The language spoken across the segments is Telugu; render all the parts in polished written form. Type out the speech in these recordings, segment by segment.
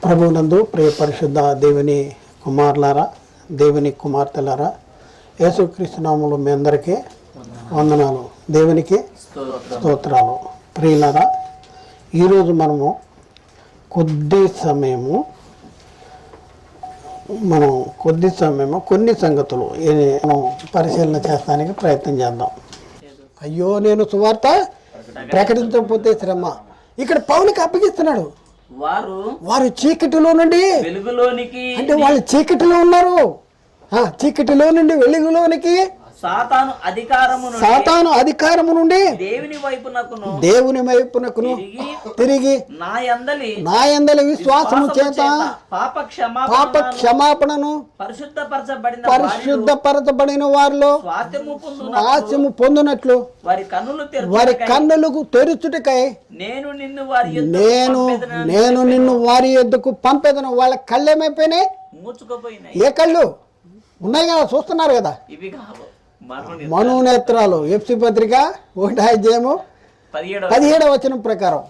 ప్రభునందు ప్రియ పరిశుద్ధ దేవుని కుమారులారా, దేవుని కుమార్తెలారా, యేసుక్రీస్తు నామములో మీ అందరికీ వందనాలు, దేవునికి స్తోత్రాలు. ప్రియులారా, ఈరోజు మనము కొద్ది సమయము కొన్ని సంగతులు మనం పరిశీలన చేస్తానికి ప్రయత్నం చేద్దాం. అయ్యో నేను సువార్త ప్రకటించకపోతే శ్రమ. ఇక్కడ పౌలుకి అప్పగిస్తున్నాడు. వారు చీకటిలో నుండి వెలుగులోనికి, అంటే వాళ్ళు చీకటిలో ఉన్నారు, చీకటిలో నుండి వెలుగులోనికి సాతాను అధికారము నుండి దేవుని వైపునకును తిరిగి నా యందలి విశ్వాసము చేత పాప క్షమాపణను పరిశుద్ధపరచబడిన వారిలో స్వాస్థ్యము పొందినట్లు వారి కన్నులకు తెరుచుటకై నేను నిన్ను వారి యొద్దకు పంపేదను. వాళ్ళ కళ్ళు ఏమైపోయినాయి? ఏ కళ్ళు ఉన్నాయి కదా, చూస్తున్నారు కదా, మనోనేత్రాలు. ఎఫ్సి పత్రిక 1:17 ప్రకారం,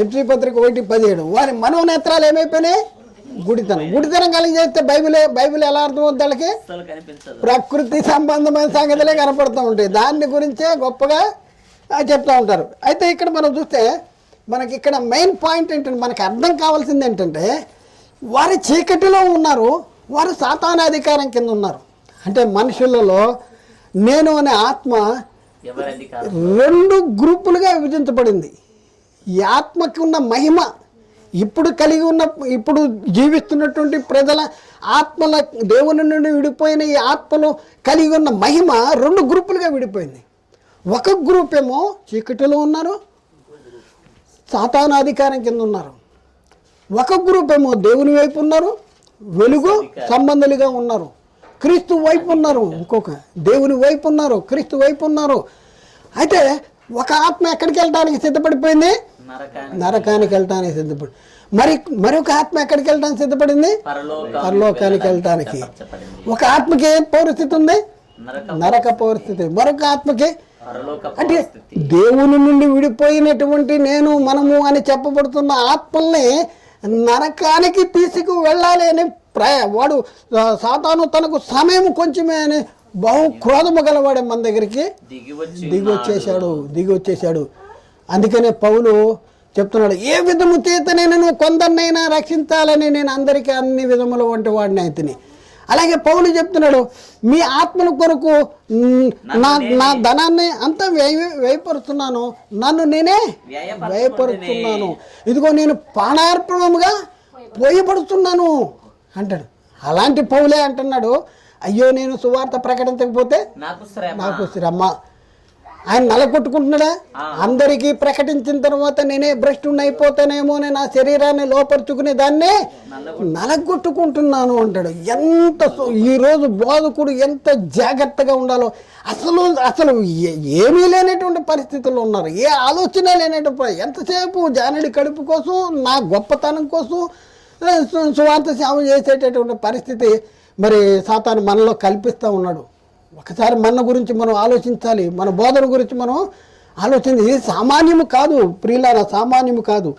ఎఫ్సి పత్రిక 1:17, వారి మనోనేత్రాలు ఏమైపోయినాయి? గుడితనం కలిగి చేస్తే బైబిల్ ఎలా అర్థం అవుతుంది? వాళ్ళకి ప్రకృతి సంబంధమైన సంగతులే కనపడుతూ ఉంటాయి, దాని గురించే గొప్పగా చెప్తూ ఉంటారు. అయితే ఇక్కడ మనం చూస్తే మనకి ఇక్కడ మెయిన్ పాయింట్ ఏంటంటే, మనకి అర్థం కావాల్సింది ఏంటంటే, వారి చీకటిలో ఉన్నారు, వారు సాతాను అధికారం కింద ఉన్నారు. అంటే మనుషులలో నేను అనే ఆత్మ 2 గ్రూపులుగా విభజించబడింది. ఈ ఆత్మకి ఉన్న మహిమ, ఇప్పుడు జీవిస్తున్నటువంటి ప్రజల ఆత్మల, దేవుని నుండి విడిపోయిన ఈ ఆత్మలు కలిగి ఉన్న మహిమ 2 గ్రూపులుగా విడిపోయింది. ఒక గ్రూప్ ఏమో చీకటిలో ఉన్నారు, సాతాను అధికారం కింద ఉన్నారు. ఒక గ్రూప్ ఏమో దేవుని వైపు ఉన్నారు, వెలుగు సంబంధులుగా ఉన్నారు, క్రీస్తు వైపు ఉన్నారు. ఇంకొక దేవుని వైపు ఉన్నారు, క్రీస్తు వైపు ఉన్నారు. అయితే ఒక ఆత్మ ఎక్కడికి వెళ్ళడానికి సిద్ధపడిపోయింది? నరకానికి వెళ్ళటానికి సిద్ధపడి. మరొక ఆత్మ ఎక్కడికి వెళ్ళడానికి సిద్ధపడింది? పరలోకానికి వెళ్ళటానికి. ఒక ఆత్మకి ఏ పౌరస్థితి ఉంది? నరక పౌరస్థితి. మరొక ఆత్మకి అంటే దేవుని నుండి విడిపోయినటువంటి మనము అని చెప్పబడుతున్న ఆత్మల్ని నరకానికి తీసుకు వెళ్ళాలి అని వాడు సాతాను తనకు సమయం కొంచెమే అని బహు క్రోధము గలవాడే మన దగ్గరికి దిగి వచ్చేసాడు. అందుకనే పౌలు చెప్తున్నాడు, ఏ విధము చేతనే నేను కొందరినైనా రక్షించాలని నేను అందరికీ అన్ని విధముల వంటి వాడిని అయితేని. అలాగే పౌలు చెప్తున్నాడు, మీ ఆత్మల కొరకు నా ధనాన్ని అంతా వ్యయపరుస్తున్నాను, నన్ను నేనే వ్యయపరుస్తున్నాను, ఇదిగో నేను ప్రాణార్పణముగా పోయబడుతున్నాను అంటాడు. అలాంటి పౌలే అంటున్నాడు, అయ్యో నేను సువార్త ప్రకటించకపోతే నాకు శ్రమ. ఆయన నలగొట్టుకుంటున్నాడా? అందరికీ ప్రకటించిన తర్వాత నేనే భ్రష్టుని అయిపోతానేమో అని నా శరీరాన్ని లోపరుచుకునే దాన్ని నలగొట్టుకుంటున్నాను అంటాడు. ఈరోజు బోధకుడు ఎంత జాగ్రత్తగా ఉండాలో. అసలు ఏమీ లేనటువంటి పరిస్థితుల్లో ఉన్నారు, ఏ ఆలోచన లేనటువంటి, ఎంతసేపు జానడి కడుపు కోసం, నా గొప్పతనం కోసం సువార్త సేవ చేసేటటువంటి పరిస్థితి మరి సాతాను మనలో కల్పిస్తూ ఉన్నాడు. ఒకసారి మన గురించి మనం ఆలోచించాలి, మన బోధన గురించి మనం ఆలోచించాలి. ఇది సామాన్యము కాదు ప్రియులారా, సామాన్యము కాదు.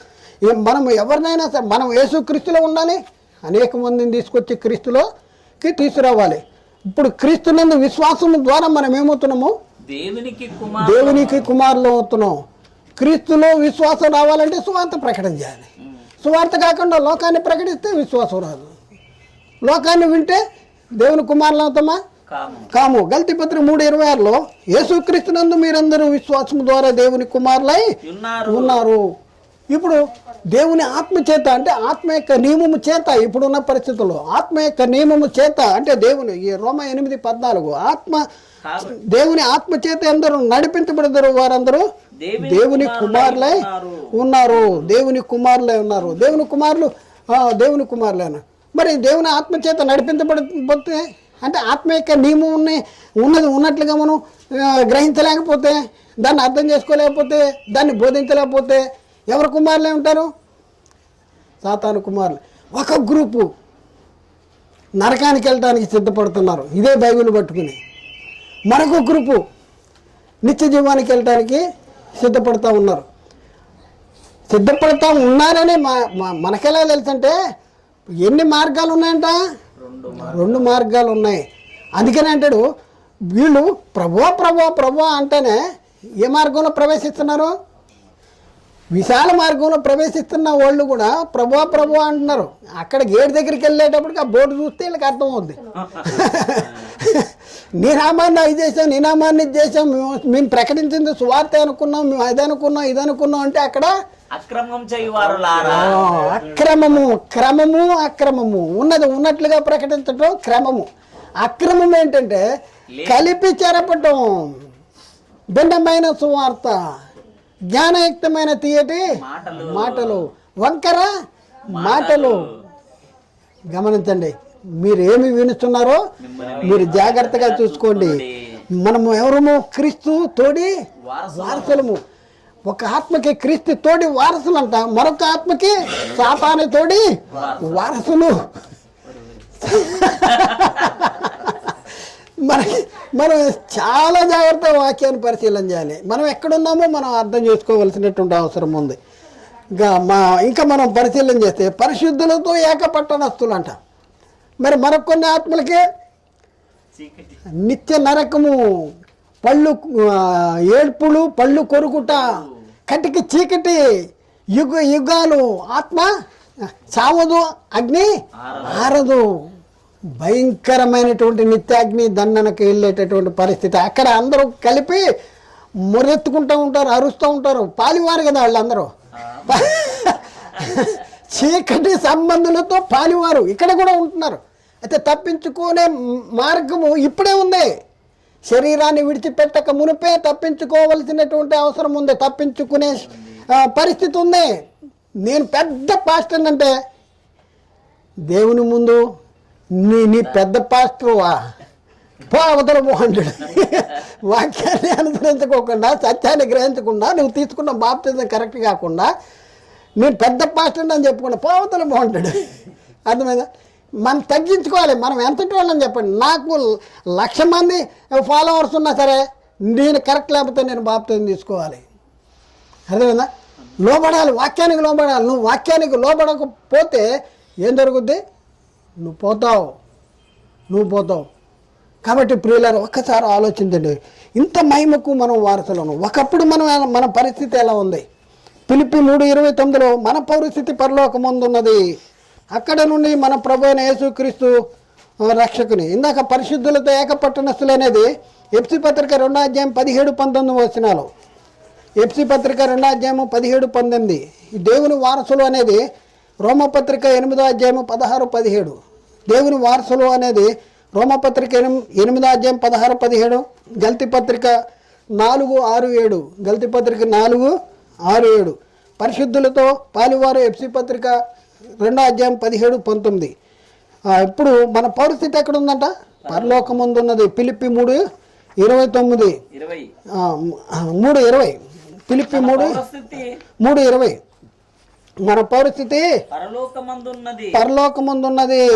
మనం ఎవరినైనా సరే మనం యేసుక్రీస్తులో ఉండాలి, అనేక మందిని తీసుకొచ్చి క్రీస్తులోకి తీసుకురావాలి. ఇప్పుడు క్రీస్తునందు విశ్వాసం ద్వారా మనం ఏమవుతున్నాము? దేవునికి కుమారులు అవుతున్నాం. క్రీస్తులో విశ్వాసం రావాలంటే సువార్త ప్రకటన చేయాలి. సువార్త కాకుండా లోకాన్ని ప్రకటిస్తే విశ్వాసం రాదు. లోకాన్ని వింటే దేవుని కుమారులు అవుతామా? కాము. గల్తీ పత్రిక 3:26లో యేసుక్రీస్తునందు మీరందరూ విశ్వాసం ద్వారా దేవుని కుమారులై ఉన్నారు. ఇప్పుడు దేవుని ఆత్మ చేత, అంటే ఆత్మ యొక్క నియమము చేత, ఇప్పుడున్న పరిస్థితుల్లో ఆత్మ యొక్క నియమము చేత, అంటే దేవుని రోమా 8:14 దేవుని ఆత్మ చేత అందరూ నడిపించబడతారు, వారందరూ దేవుని కుమారులై ఉన్నారు. దేవుని కుమారులై ఉన్నారు. దేవుని కుమారులే ఉన్నారు. మరి దేవుని ఆత్మ చేత నడిపించబడిపోతే, అంటే ఆత్మ యొక్క నియమం ఉన్నట్లుగా మనం గ్రహించలేకపోతే, దాన్ని అర్థం చేసుకోలేకపోతే, దాన్ని బోధించలేకపోతే ఎవరు కుమారులే ఉంటారు? సాతాను కుమారులు. ఒక గ్రూపు నరకానికి వెళ్ళటానికి సిద్ధపడుతున్నారు ఇదే బైబిల్ పట్టుకుని, మరొక గ్రూపు నిత్య జీవానికి వెళ్ళటానికి సిద్ధపడతా ఉన్నారని మనకెలా తెలుసంటే ఎన్ని మార్గాలు ఉన్నాయంట? 2 మార్గాలు ఉన్నాయి. అందుకని అంటాడు వీళ్ళు ప్రభువా ప్రభువా ప్రభువా అంటేనే ఏ మార్గంలో ప్రవేశిస్తున్నారు? విశాల మార్గంలో ప్రవేశిస్తున్న వాళ్ళు కూడా ప్రభువా ప్రభువా అంటున్నారు. అక్కడ గేట్ దగ్గరికి వెళ్ళేటప్పటికి ఆ బోర్డు చూస్తే వీళ్ళకి అర్థమవుద్ది. నీ నామాన్ని అది చేసాం, నీ నామాన్ని ఇది చేసాం, మేము ప్రకటించింది సువార్త అనుకున్నాం, మేము అది అనుకున్నాం ఇది అనుకున్నాం అంటే అక్కడ అక్రమం చేయువారులారా. అక్రమము, క్రమము, అక్రమము. ఉన్నది ఉన్నట్లుగా ప్రకటించటం క్రమము. అక్రమం ఏంటంటే కలిపి చెరపటం, భిన్నమైన సువార్త, జ్ఞానయుక్తమైన తీయటి మాటలు, వంకర మాటలు. గమనించండి, మీరు ఏమి వినుస్తున్నారో మీరు జాగ్రత్తగా చూసుకోండి. మనము ఎవరము? క్రీస్తు తోడి వారసులము. ఒక ఆత్మకి క్రీస్తు తోడి వారసులు అంట, మరొక ఆత్మకి సాతాను తోడి వారసులు. మనం చాలా జాగ్రత్తగా వాక్యాన్ని పరిశీలన చేయాలి. మనం ఎక్కడున్నామో మనం అర్థం చేసుకోవాల్సినటువంటి అవసరం ఉంది. ఇంకా మనం పరిశీలన చేస్తే పరిశుద్ధులతో ఏకపట్టణస్తులు అంట. మరి మరొక కొన్ని ఆత్మలకి నిత్య నరకము, పళ్ళు ఏడ్పులు, పళ్ళు కొరుకుట, కటికి చీకటి, యుగాలు, ఆత్మ చావదు, అగ్ని ఆరదు. భయంకరమైనటువంటి నిత్యాగ్ని దండనకు వెళ్ళేటటువంటి పరిస్థితి. అక్కడ అందరూ కలిపి మొరెత్తుకుంటూ ఉంటారు, అరుస్తూ ఉంటారు. పాలివారు కదా వాళ్ళందరూ. చీకటి సంబంధులతో పాలివారు ఇక్కడ కూడా ఉంటున్నారు. అయితే తప్పించుకునే మార్గము ఇప్పుడే ఉంది. శరీరాన్ని విడిచిపెట్టక మునిపే తప్పించుకోవలసినటువంటి అవసరం ఉంది. తప్పించుకునే పరిస్థితి ఉంది. నేను పెద్ద పాస్టర్ అంటే దేవుని ముందు నీ పెద్ద పాస్టర్వా పో అవతల బాగుంటాడు. వాక్యాన్ని అనుసరించుకోకుండా, సత్యాన్ని గ్రహించకుండా, నువ్వు తీసుకున్న బాప్తిజం కరెక్ట్ కాకుండా నేను పెద్ద పాస్టర్ అని చెప్పుకున్నా పోవతల బాగుంటాడు. అర్థమైందా? మనం తగ్గించుకోవాలి. మనం ఎంతటి వాళ్ళని చెప్పండి. నాకు 1,00,000 మంది ఫాలోవర్స్ ఉన్నా సరే నేను కరెక్ట్ లేకపోతే నేను బాప్తిజం తీసుకోవాలి. అర్థమైందా? లోబడాలి, వాక్యానికి లోబడాలి. నువ్వు వాక్యానికి లోబడకపోతే ఏం జరుగుద్ది? నువ్వు పోతావు. కాబట్టి ప్రియులారా, ఒక్కసారి ఆలోచించండి. ఇంత మహిమకు మనం వారసులను. ఒకప్పుడు మన పరిస్థితి ఎలా ఉంది? ఫిలిప్పీ 3:29 మన పరిస్థితి పరలోకమందున్నది, అక్కడ నుండి మన ప్రభు అయిన యేసుక్రీస్తు రక్షకుని. ఇందాక పరిశుద్ధులతో ఏకపట్టణస్తులు అనేది ఎఫ్సి పత్రిక 2:17-19 వచనాలు. ఎఫ్సి పత్రిక 2:17-19. ఈ దేవుని వారసులు అనేది రోమపత్రిక 8:16-17. దేవుని వారసులు అనేది రోమపత్రిక 8:16-17. గల్తీ పత్రిక 4:6-7. గల్తీ పత్రిక 4:6-7. పరిశుద్ధులతో పాలివారు ఎఫ్సి పత్రిక 2:17-19. ఇప్పుడు మన పరిస్థితి ఎక్కడ ఉందంట? పరలోకమందు ఉన్నది. ఫిలిప్పీ 3:29. 3:20. ఫిలిప్పీ 3:20. మన పరిస్థితి పరలోకమందున్నది,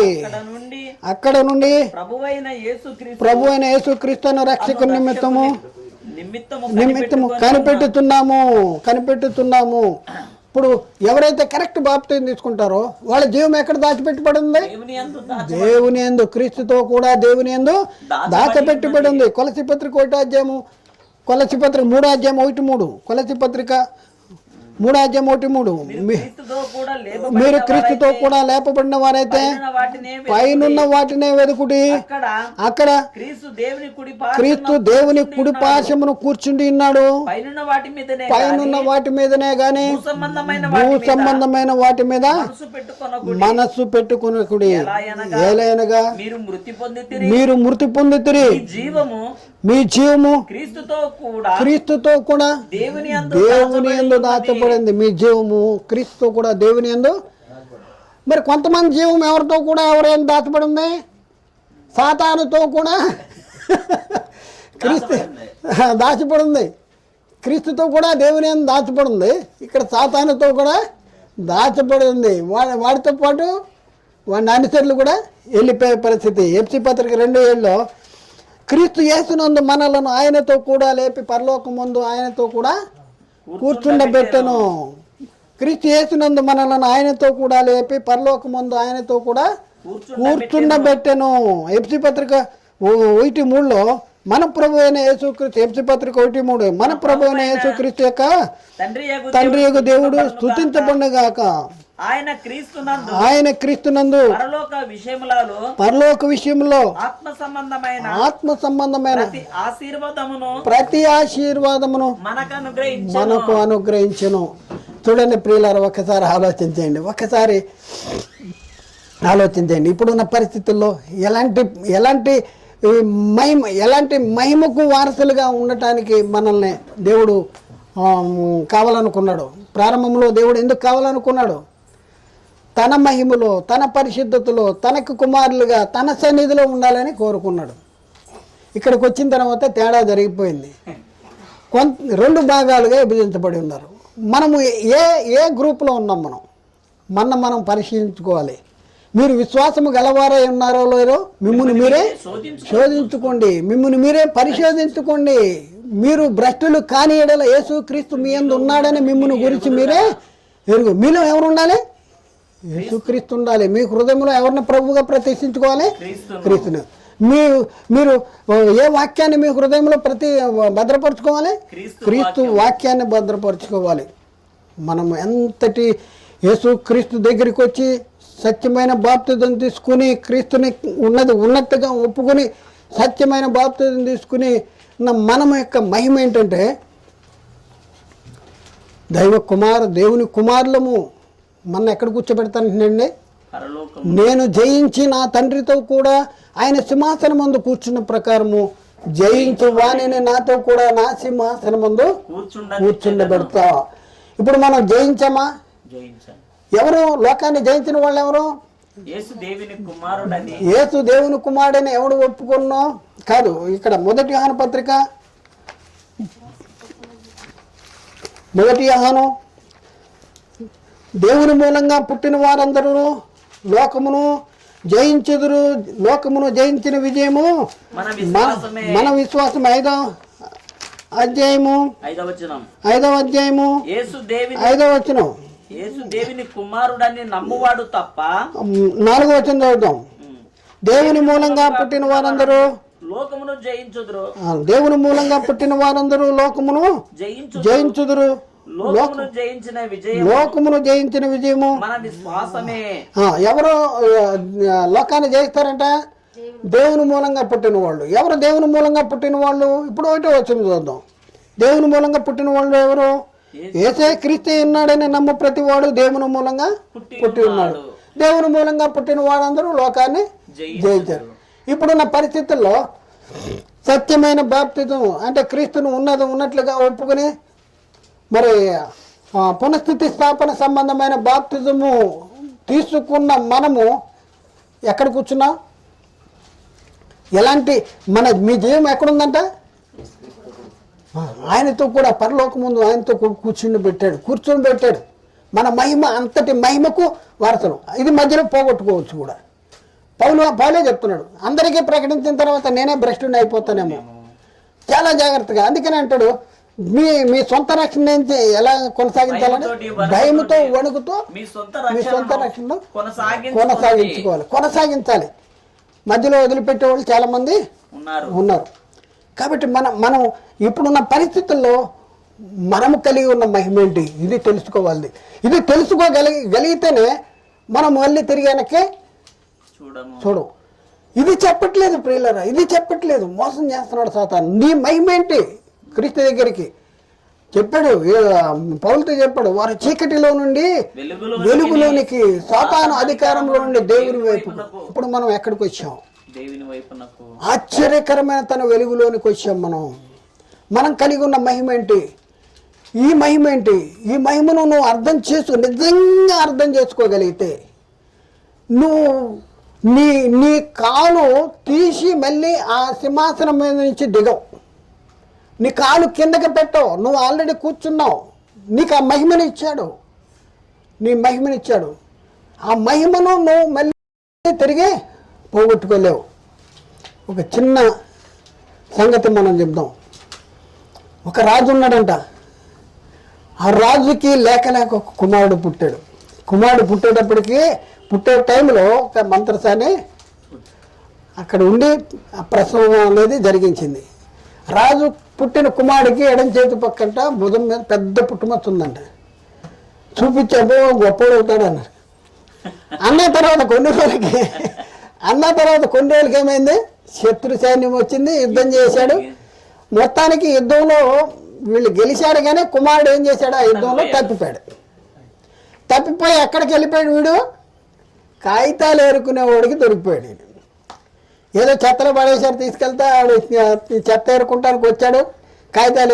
అక్కడ నుండి ప్రభువైన యేసుక్రీస్తును రక్షకు నిమిత్తము కనిపెట్టుతున్నాము. ఇప్పుడు ఎవరైతే కరెక్ట్ బాప్తిజం తీసుకుంటారో వాళ్ళ జీవం ఎక్కడ దాచిపెట్టబడింది? దేవుని యందు, క్రీస్తుతో కూడా దేవుని యందు దాచిపెట్టబడింది. కొలసీ పత్రిక 1:3, కొలసీ పత్రిక 3:1-3, కొలసీ పత్రిక 3:1-3. మీరు క్రీస్తుతో కూడా లేపబడిన వారైతే పైనున్న వాటినే వెదుకుడి, అక్కడ క్రీస్తు దేవుని కుడి పార్శ్వమున కూర్చుండి ఉన్నాడు. పైనున్న వాటి మీదనే గాని భూ సంబంధమైన వాటి మీద మనస్సు పెట్టుకొనకుడి. ఏలైనగా మీరు మృతి పొందితిరి, మీ జీవము క్రీస్తుతో కూడా దేవుని యందు దాచబడింది. మీ జీవము క్రీస్తుతో కూడా దేవుని యందు. మరి కొంతమంది జీవం ఎవరితో కూడా ఎవరైనా దాచబడింది? సాతానుతో కూడా క్రీస్తు దాచబడింది. క్రీస్తుతో కూడా దేవుని యందు దాచబడింది. ఇక్కడ సాతానుతో కూడా దాచబడింది. వాడితో పాటు వాడి అనుచరులు కూడా వెళ్ళిపోయే పరిస్థితి. ఎఫ్సి పత్రిక 2:7 క్రీస్తు యేసునందు మనలను ఆయనతో కూడా లేపి పరలోకమందు ఆయనతో కూడా కూర్చుండబెట్టను. క్రీస్తు యేసునందు మనలను ఆయనతో కూడా లేపి పరలోకమందు ఆయనతో కూడా కూర్చుండబెట్టెను. ఎఫ్సి పత్రిక 1:3 మన ప్రభు అయిన యేసుక్రీస్తు, ఎఫ్సి పత్రిక 1:3 మన ప్రభు అయిన యేసుక్రీస్తు యొక్క తండ్రి యొక్క దేవుడు స్తుతించబడుగాక. ఆయన క్రీస్తునందు పరలోక విషయంలో ఆత్మ సంబంధమైన ప్రతి ఆశీర్వాదమును మనకు అనుగ్రహించును. చూడండి ప్రియులారా, ఒకసారి ఆలోచించండి. ఇప్పుడున్న పరిస్థితుల్లో ఎలాంటి మహిమకు వారసులుగా ఉండటానికి మనల్ని దేవుడు కావాలనుకున్నాడు. ప్రారంభంలో దేవుడు ఎందుకు కావాలనుకున్నాడు? తన మహిమలో, తన పరిశుద్ధతలో, తనకు కుమారులుగా తన సన్నిధిలో ఉండాలని కోరుకున్నాడు. ఇక్కడికి వచ్చిన తర్వాత తేడా జరిగిపోయింది. రెండు భాగాలుగా విభజించబడి ఉన్నారు. మనము ఏ గ్రూప్లో ఉన్నాం? మనం పరిశీలించుకోవాలి. మీరు విశ్వాసము గలవారై ఉన్నారో లేరో మిమ్ముని మీరే శోధించుకోండి, మిమ్ముని మీరే పరిశోధించుకోండి. మీరు భ్రష్టులు కాని ఎడల యేసుక్రీస్తు మీ యందు ఉన్నాడని మిమ్ముని గురించి మీరే ఎరుగు. మీలో ఎవరు ఉండాలి? యేసుక్రీస్తు ఉండాలి. మీ హృదయంలో ఎవరిని ప్రభువుగా ప్రతిష్ఠించుకోవాలి? క్రీస్తుని. మీరు ఏ వాక్యాన్ని మీ హృదయంలో భద్రపరచుకోవాలి? క్రీస్తు వాక్యాన్ని భద్రపరచుకోవాలి. మనం ఎంతటి యేసుక్రీస్తు దగ్గరికి వచ్చి సత్యమైన బాప్తిజం తీసుకుని క్రీస్తుని ఉన్నట్టుగా ఒప్పుకొని సత్యమైన బాప్తిజం తీసుకుని మనం యొక్క మహిమ ఏంటంటే దేవుని కుమారులము. మన ఎక్కడ కూర్చోబెడతానండి? నేను జయించి నా తండ్రితో కూడా ఆయన సింహాసనం ముందు కూర్చున్న ప్రకారము జయించు వాణిని నాతో కూడా నా సింహాసనం ముందు కూర్చుండబెడతా. ఇప్పుడు మనం జయించామా? ఎవరు లోకాన్ని జయించిన వాళ్ళు? ఎవరు? యేసు దేవుని కుమారుడని ఎవడు ఒప్పుకున్నా కాదు. ఇక్కడ 1 యోహాను పత్రిక 1 యోహాను, దేవుని మూలంగా పుట్టిన వారందరూ లోకమును జయించెదురు, లోకమును జయించిన విజయము మన విశ్వాసం. 5వ అధ్యాయము 5వ వచనం. యేసు దేవుని కుమారుడని నమ్మువాడు తప్ప. 4వ వచనం చదువుతాం. దేవుని మూలంగా పుట్టిన వారందరూ లోకమును జయించుదురు. దేవుని మూలంగా పుట్టిన వారందరూ లోకమును జయించుదురు. లోకమును జయించిన విజయము మన విశ్వాసమే. ఎవరు లోకాన్ని జయిస్తారంట? దేవుని మూలంగా పుట్టిన వాళ్ళు. ఎవరు దేవుని మూలంగా పుట్టిన వాళ్ళు? ఇప్పుడు 1వ వచనం చూద్దాం. దేవుని మూలంగా పుట్టిన వాళ్ళు ఎవరు? యేసే క్రీస్తు ఉన్నాడని నమ్ము ప్రతి వాడు దేవుని మూలంగా పుట్టి ఉన్నాడు. దేవుని మూలంగా పుట్టిన వాడందరూ లోకాన్ని జయించారు. ఇప్పుడున్న పరిస్థితుల్లో సత్యమైన బాప్తిజం అంటే క్రీస్తును ఉన్నట్లుగా ఒప్పుకొని మరి పునఃస్థితి స్థాపన సంబంధమైన బాప్తిజము తీసుకున్న మనము ఎక్కడ కూర్చున్నాం? మీ జీవం ఎక్కడుందంట? ఆయనతో కూడా పరలోక ముందు ఆయనతో కూర్చొని పెట్టాడు. మన మహిమ అంతటి మహిమకు వారసులు. ఇది మధ్యలో పోగొట్టుకోవచ్చు కూడా. పౌలే చెప్తున్నాడు, అందరికీ ప్రకటించిన తర్వాత నేనే భ్రష్టుని అయిపోతానేమో. చాలా జాగ్రత్తగా. అందుకని అంటాడు, మీ సొంత రక్షణ ఎలా కొనసాగించాలని భయముతో వణుకుతో మీ సొంత రక్షణ కొనసాగించాలి. మధ్యలో వదిలిపెట్టే వాళ్ళు చాలా మంది ఉన్నారు. కాబట్టి మనం ఇప్పుడున్న పరిస్థితుల్లో మనము కలిగి ఉన్న మహిమ ఏంటి? ఇది తెలుసుకోవాలి. ఇది తెలుసుకోగలిగితేనే మనం మళ్ళీ తిరిగి వెనక్కి చూడం. ఇది చెప్పట్లేదు ప్రియులరా, ఇది చెప్పట్లేదు. మోసం చేస్తున్నాడు సాతాను. నీ మహిమ ఏంటి? క్రీస్తు దగ్గరికి చెప్పాడు, పౌలుతో చెప్పాడు, వారు చీకటిలో నుండి వెలుగులోనికి, సాతాను అధికారంలో నుండి దేవుని వైపు. ఇప్పుడు మనం ఎక్కడికి వచ్చాం? ఆశ్చర్యకరమైన తన వెలుగులోనికి వచ్చాం. మనం కలిగి ఉన్న మహిమ ఏంటి? ఈ మహిమ ఏంటి? ఈ మహిమను నువ్వు నిజంగా అర్థం చేసుకోగలిగితే నువ్వు నీ కాలు తీసి మళ్ళీ ఆ సింహాసనం మీద నుంచి దిగవు. నీ కాలు కిందకి పెట్టవు. నువ్వు ఆల్రెడీ కూర్చున్నావు. నీకు ఆ మహిమని ఇచ్చాడు. ఆ మహిమను నువ్వు మళ్ళీ తిరిగి పోగొట్టుకోలేవు. ఒక చిన్న సంగతి మనం చెప్దాం. ఒక రాజు ఉన్నాడంట. ఆ రాజుకి లేక లేక ఒక కుమారుడు పుట్టాడు. కుమారుడు పుట్టే టైంలో ఒక మంత్రసాని అక్కడ ఉండి ఆ ప్రసవం అనేది జరిగించింది. రాజు పుట్టిన కుమారుడికి ఎడం చేతి పక్కంట భుజం మీద పెద్ద పుట్టుమచ్చ ఉందంట. చూపించాడు, గొప్పడు అవుతాడు అన్నారు. అన్న తర్వాత కొన్ని రోజులకి ఏమైంది, శత్రు సైన్యం వచ్చింది, యుద్ధం చేశాడు. మొత్తానికి యుద్ధంలో వీళ్ళు గెలిచాడు, కానీ కుమారుడు ఏం చేశాడు, ఆ యుద్ధంలో తప్పిపోయి ఎక్కడికి వెళ్ళిపోయాడు, వీడు కాగితాలు ఏరుకునేవాడికి దొరికిపోయాడు. ఏదో చెత్తలో పడేసారు, తీసుకెళ్తే ఆడు చెత్త ఏరుకుంటానికి వచ్చాడు, కాగితాలు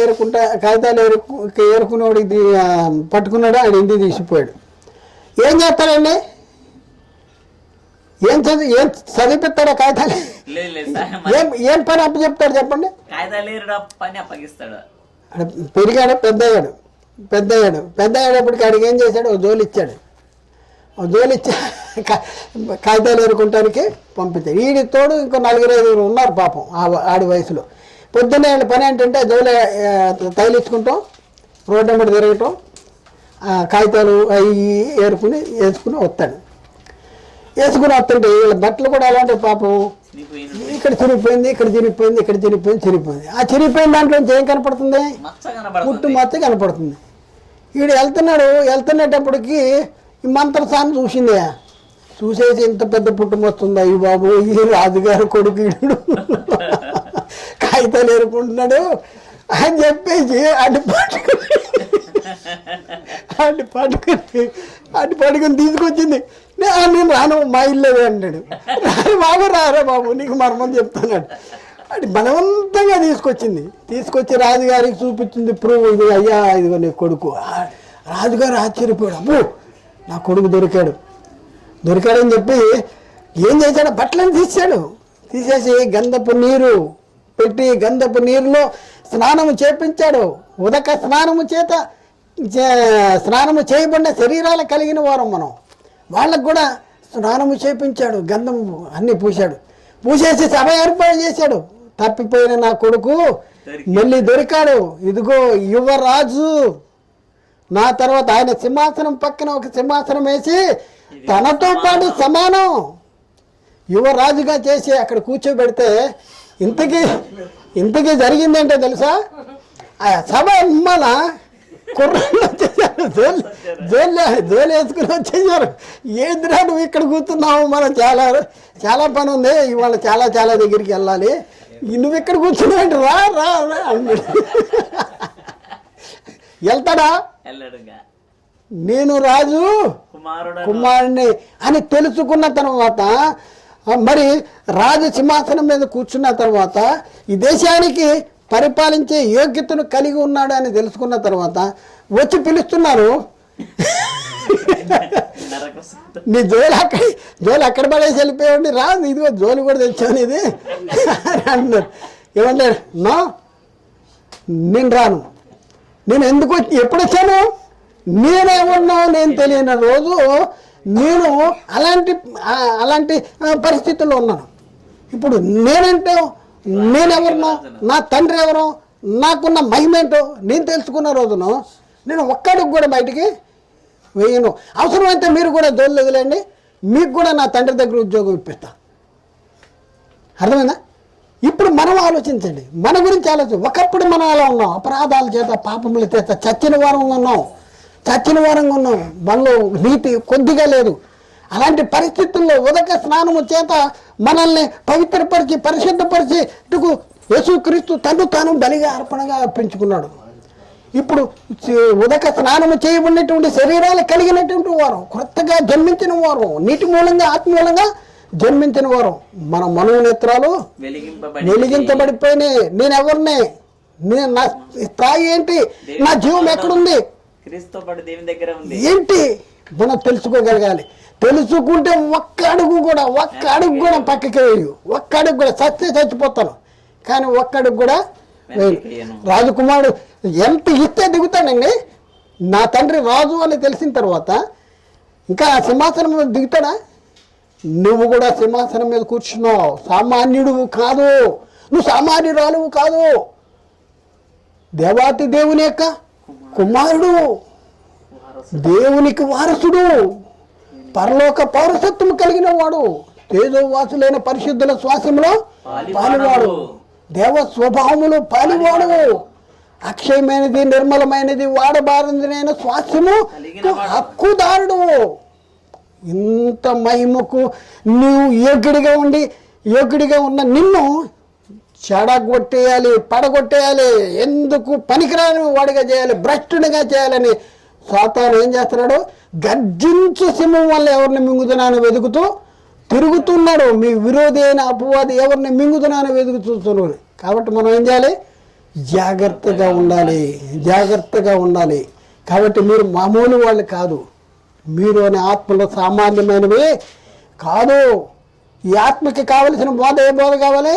ఏరుకునేవాడికి పట్టుకున్నాడు, ఆడు ఇంటికి తీసిపోయాడు. ఏం చేస్తాడండి, ఏం చదివిస్తాడా కాగితాలు? ఏం పని అప్పచెప్తాడు చెప్పండి? పెరిగాడు, పెద్దయ్యాడప్పటికి ఆడికి ఏం చేశాడు, ఓ జోలు ఇచ్చాడు. కాగితాలు ఏరుకుంటానికి పంపించాడు. వీడి తోడు ఇంకో 4-5 ఉన్నారు పాపం ఆడి వయసులో. పొద్దున్నే పని ఏంటంటే జోలు తగిలించుకుంటాం, రోడ్డు వెంబడి తిరగటం, కాగితాలు అవి వేసుకుని వస్తాడు. వస్తుంటే వీళ్ళ బట్టలు కూడా అలాంటి పాపం ఇక్కడ చిరిగిపోయింది. ఆ చిరిగిపోయిన దాంట్లో ఏం కనపడుతుంది, పుట్టు మచ్చ కనపడుతుంది. వీడు వెళ్తున్నప్పటికి ఈ మంత్రసాన్ని చూసేసి ఇంత పెద్ద పుట్టు వస్తుంది, అయ్యి బాబు ఈ రాజుగారు కొడుకు వీడు కాగితాలు ఏరుకుంటున్నాడు అని చెప్పేసి అడ్డు పట్టుకుని తీసుకొచ్చింది. నేను రాను, మా ఇల్లేదే అంటాడు. రారా బాబు నీకు మర్మం చెప్తున్నాడు. అది బలవంతంగా తీసుకొచ్చి రాజుగారికి చూపించింది, ప్రూవ్ ఇది, అయ్యా ఇదిగో నీ కొడుకు. రాజుగారు ఆశ్చర్యపోయాడు, అబ్బో నా కొడుకు దొరికాడని చెప్పి ఏం చేశాడు, బట్టలను తీసేసి గంధపు నీరు పెట్టి గంధపు నీరులో స్నానము చేపించాడు. ఉదక స్నానము చేయబడిన శరీరాలు కలిగిన వారం మనం, వాళ్ళకు కూడా స్నానము చేపించాడు, గంధం అన్నీ పూసేసి సభ ఏర్పాటు చేశాడు. తప్పిపోయిన నా కొడుకు మళ్ళీ దొరికాడు, ఇదిగో యువరాజు. నా తర్వాత ఆయన సింహాసనం పక్కన ఒక సింహాసనం వేసి తనతో పాటు సమానం యువరాజుగా చేసి అక్కడ కూర్చోబెడితే ఇంతకీ జరిగిందంటే తెలుసా, ఆ సభ మన కుర్రాళ్ళు వచ్చేసారు, జోలు వేసుకుని వచ్చేసారు. ఏంద్రా నువ్వు ఇక్కడ కూర్చున్నావు, మనం చాలా పని ఉంది ఇవాళ, చాలా దగ్గరికి వెళ్ళాలి, నువ్వు ఇక్కడ కూర్చున్నావు, రా అన్నాడు. వెళ్తాడా, నేను రాజు కుమారుడిని అని తెలుసుకున్న తర్వాత, మరి రాజు సింహాసనం మీద కూర్చున్న తర్వాత ఈ దేశానికి పరిపాలించే యోగ్యతను కలిగి ఉన్నాడు అని తెలుసుకున్న తర్వాత వచ్చి పిలుస్తున్నారు, నీ జోలు అక్కడ పడేసి వెళ్ళిపోయాడు, రా ఇదిగో జోలు కూడా తెచ్చాను ఇది అంటున్నారు. ఏమంటాడు, నేను రాను, నేను ఎందుకు ఎప్పుడు వచ్చాను, నేనేమన్నావు నేను తెలియని రోజు నేను అలాంటి పరిస్థితుల్లో ఉన్నాను. ఇప్పుడు నేనెవరినో, నా తండ్రి ఎవరో, నాకున్న మహిమేంటో నేను తెలుసుకున్న రోజును నేను ఒక్కడికి కూడా బయటికి వేయను. అవసరమైతే మీరు కూడా జోలు వదిలేండి, మీకు కూడా నా తండ్రి దగ్గర ఉద్యోగం ఇప్పిస్తా. అర్థమైందా? ఇప్పుడు మనం ఆలోచించండి, మన గురించి ఒకప్పుడు మనం అలా ఉన్నాం, అపరాధాల చేత పాపముల చేత చచ్చిన వారంగా ఉన్నాం, మనలో నీతి కొద్దిగా లేదు. అలాంటి పరిస్థితుల్లో ఉదక స్నానము చేత మనల్ని పవిత్రపరిచి పరిశుద్ధపరిచి యేసుక్రీస్తు తాను బలిగా అర్పణగా అర్పించుకున్నాడు. ఇప్పుడు ఉదక స్నానము చేయబడినటువంటి శరీరాలు కలిగినటువంటి వారు, కొత్తగా జన్మించిన వారు, నీటి మూలంగా ఆత్మ మూలంగా జన్మించిన వారు, మన మనోనేత్రాలు వెలిగించబడిపోయినాయి. నేనెవరిని, నా స్థాయి ఏంటి, నా జీవం ఎక్కడుంది ఏంటి మనం తెలుసుకోగలగాలి. తెలుసుకుంటే ఒక్క అడుగు కూడా పక్కకి వేయు, ఒక్క అడుగు కూడా చచ్చిపోతాను, కానీ ఒక్క అడుగు కూడా వేయను. రాజకుమారుడు ఎంత ఇస్తే దిగుతాడండి. నా తండ్రి రాజు అని తెలిసిన తర్వాత ఇంకా సింహాసనం మీద దిగుతాడా? నువ్వు కూడా సింహాసనం మీద కూర్చున్నావు, సామాన్యుడు కాదు, నువ్వు సామాన్యురాలువు కాదు, దేవాతి దేవుని యొక్క కుమారుడు, దేవునికి వారసుడు, పరలోక పౌరసత్వం కలిగిన వాడు, తేజోవాసులైన పరిశుద్ధుల శ్వాసంలో పాలివాడు, దేవ స్వభావములో పాలివాడు, అక్షయమైనది నిర్మలమైనది వాడబారిందినైన శ్వాసము హక్కుదారుడు. ఇంత మహిమకు నీవు యోగ్యుడిగా ఉన్న నిన్ను చెడగొట్టేయాలి, పడగొట్టేయాలి, ఎందుకు పనికిరాని వాడిగా చేయాలి, భ్రష్టునిగా చేయాలని సాతాను ఏం చేస్తున్నాడు? గర్జించు సింహం వల్ల ఎవరిని మింగుతున్నాను వెతుకుతూ తిరుగుతున్నాడు. మీ విరోధి అయిన అపవాది ఎవరిని మింగుతున్నాను వెతుకుతున్నాడు. కాబట్టి మనం ఏం చేయాలి? జాగ్రత్తగా ఉండాలి. కాబట్టి మీరు మామూలు వాళ్ళు కాదు, మీరు అనే ఆత్మలో సామాన్యమైనవి కాదు. ఈ ఆత్మకి కావలసిన బోధ ఏ బోధ కావాలి?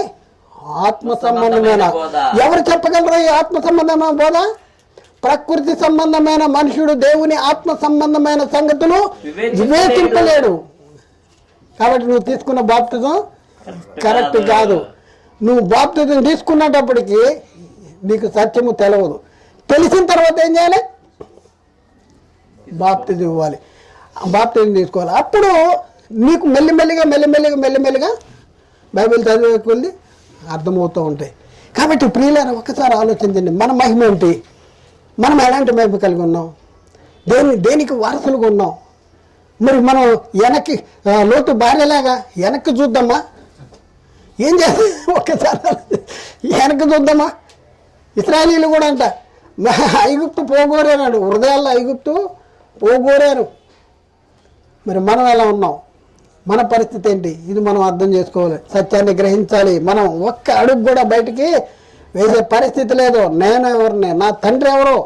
ఆత్మ సంబంధమైన. ఎవరు చెప్పగలరు ఈ ఆత్మ సంబంధమైన బోధ? ప్రకృతి సంబంధమైన మనుషుడు దేవుని ఆత్మ సంబంధమైన సంగతులు వివేచింపలేడు. కాబట్టి నువ్వు తీసుకున్న బాప్తిజం కరెక్ట్ కాదు. నువ్వు బాప్తిజం తీసుకున్నప్పటికీ నీకు సత్యము తెలవదు. తెలిసిన తర్వాత ఏం చేయాలి? బాప్తిజం ఇవ్వాలి, బాప్తిజం తీసుకోవాలి. అప్పుడు నీకు మెల్లిమెల్లిగా బైబిల్ చదివే కొద్ది అర్థమవుతూ ఉంటాయి. కాబట్టి ప్రియులారా, ఒక్కసారి ఆలోచించండి, మన మహిమ ఏంటి? మనం ఎలాంటి మహిమ కలిగి ఉన్నాం? దేనికి వారసులుగా ఉన్నాం? మరి మనం వెనక్కి లోతు భార్యలాగా వెనక్కి చూద్దామా? ఏం చేస్తాం? ఒక్కసారి వెనక్కి చూద్దామా? ఇశ్రాయేలీలు కూడా అంట ఐగుప్తు పోగోరాడు, హృదయాల్లో ఐగుప్తు పోగోరారు. మరి మనం ఎలా ఉన్నాం? మన పరిస్థితి ఏంటి? ఇది మనం అర్థం చేసుకోవాలి, సత్యాన్ని గ్రహించాలి. మనం ఒక్క అడుగు కూడా బయటికి వేసే పరిస్థితి లేదు. నేను ఎవరిని, నా తండ్రి ఎవరో?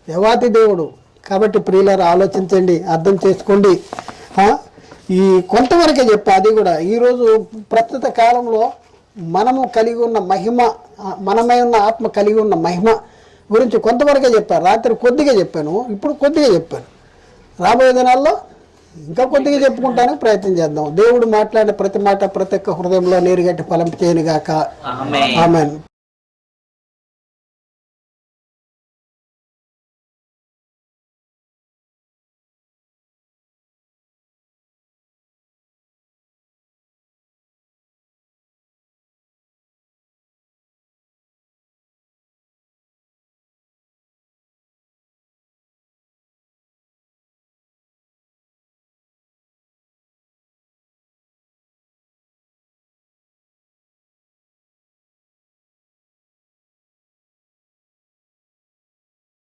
దేవాతి దేవుడు. కాబట్టి ప్రియులారా, ఆలోచించండి, అర్థం చేసుకోండి. ఈ కొంతవరకే చెప్పా, అది కూడా ఈరోజు ప్రస్తుత కాలంలో మనము కలిగి ఉన్న మహిమ, మనమై ఉన్న ఆత్మ కలిగి ఉన్న మహిమ గురించి కొంతవరకే చెప్పాను. రాత్రి కొద్దిగా చెప్పాను, ఇప్పుడు కొద్దిగా చెప్పాను. రాబోయే దినాల్లో ఇంకా కొద్దిగా చెప్పుకుంటానికి ప్రయత్నం చేద్దాం. దేవుడు మాట్లాడిన ప్రతి మాట ప్రతి ఒక్క హృదయంలో నీరుగట్టి ఫలం చేయనుగాక. ఆమేన్.